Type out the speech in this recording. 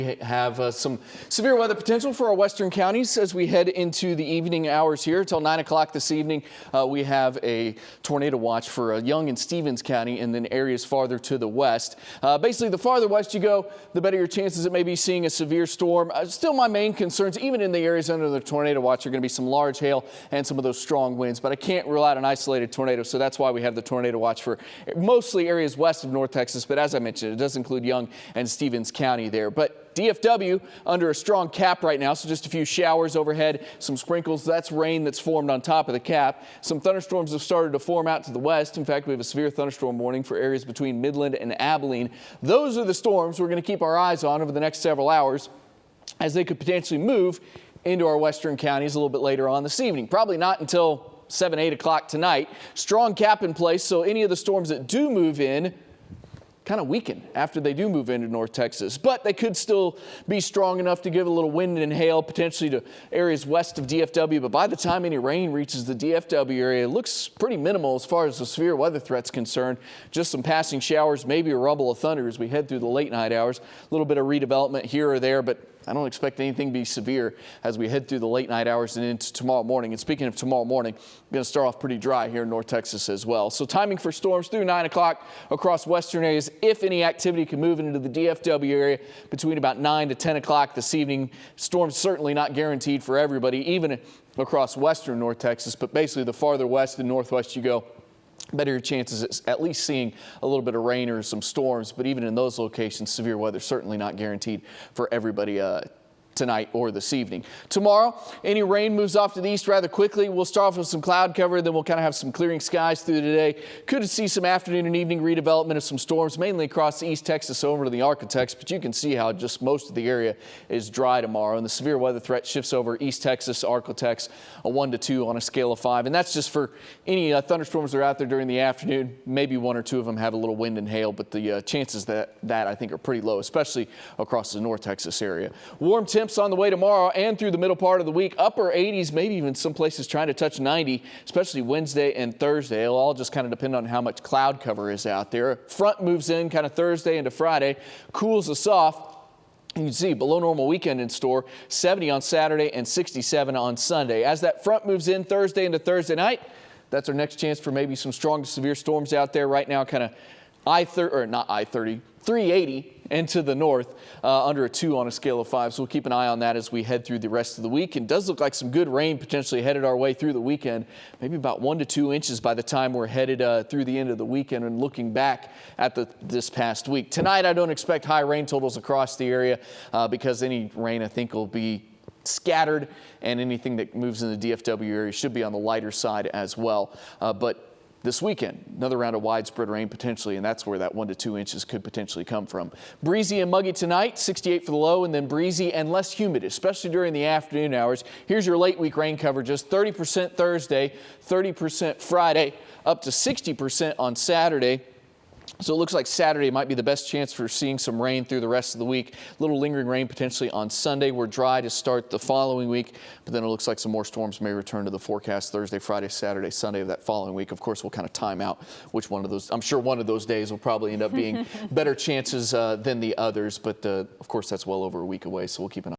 We have some severe weather potential for our western counties as we head into the evening hours here. Until 9 o'clock this evening, we have a tornado watch for Young and Stevens County and then areas farther to the west. Basically, the farther west you go, the better your chances of maybe seeing a severe storm. Still, my main concerns, even in the areas under the tornado watch, are going to be some large hail and some of those strong winds. But I can't rule out an isolated tornado, so that's why we have the tornado watch for mostly areas west of North Texas. But as I mentioned, it does include Young and Stevens County there. But DFW under a strong cap right now, so just a few showers overhead, some sprinkles. That's rain that's formed on top of the cap. Some thunderstorms have started to form out to the west. In fact, we have a severe thunderstorm warning for areas between Midland and Abilene. Those are the storms we're going to keep our eyes on over the next several hours as they could potentially move into our western counties a little bit later on this evening. Probably not until 7, 8 o'clock tonight. Strong cap in place, so any of the storms that do move in kind of weaken after they do move into North Texas, but they could still be strong enough to give a little wind and hail potentially to areas west of DFW. But by the time any rain reaches the DFW area, it looks pretty minimal as far as the severe weather threat's concerned. Just some passing showers, maybe a rumble of thunder as we head through the late night hours. A little bit of redevelopment here or there, but I don't expect anything to be severe as we head through the late night hours and into tomorrow morning. And speaking of tomorrow morning, we're going to start off pretty dry here in North Texas as well. So timing for storms through 9 o'clock across western areas. If any activity can move into the DFW area between about 9 to 10 o'clock this evening. Storms certainly not guaranteed for everybody, even across western North Texas. But basically, the farther west and northwest you go, better your chances at least seeing a little bit of rain or some storms. But even in those locations, severe weather certainly not guaranteed for everybody tonight or this evening. Tomorrow, any rain moves off to the east rather quickly. We'll start off with some cloud cover, then we'll kind of have some clearing skies through today. Could see some afternoon and evening redevelopment of some storms, mainly across East Texas over to the Architects, but you can see how just most of the area is dry tomorrow. And the severe weather threat shifts over East Texas, Architects, a 1 to 2 on a scale of 5. And that's just for any thunderstorms that are out there during the afternoon. Maybe 1 or 2 of them have a little wind and hail, but the chances that I think are pretty low, especially across the North Texas area. Warm temps on the way tomorrow and through the middle part of the week. Upper 80s, maybe even some places trying to touch 90, especially Wednesday and Thursday. It'll all just kind of depend on how much cloud cover is out there. Front moves in kind of Thursday into Friday, cools us off. You can see below normal weekend in store, 70 on Saturday and 67 on Sunday. As that front moves in Thursday into Thursday night, that's our next chance for maybe some strong to severe storms out there. Right now, kind of not I-30, 380 into the north, under a 2 on a scale of 5. So we'll keep an eye on that as we head through the rest of the week. And it does look like some good rain potentially headed our way through the weekend, maybe about 1 to 2 inches by the time we're headed through the end of the weekend and looking back at this past week. Tonight, I don't expect high rain totals across the area because any rain, I think, will be scattered, and anything that moves in the DFW area should be on the lighter side as well. But this weekend, another round of widespread rain potentially, and that's where that 1 to 2 inches could potentially come from. Breezy and muggy tonight, 68 for the low, and then breezy and less humid, especially during the afternoon hours. Here's your late week rain cover, just 30% Thursday, 30% Friday, up to 60% on Saturday. So it looks like Saturday might be the best chance for seeing some rain through the rest of the week. A little lingering rain potentially on Sunday. We're dry to start the following week, but then it looks like some more storms may return to the forecast Thursday, Friday, Saturday, Sunday of that following week. Of course, we'll kind of time out which one of those. I'm sure one of those days will probably end up being better chances than the others, but of course, that's well over a week away, so we'll keep an eye.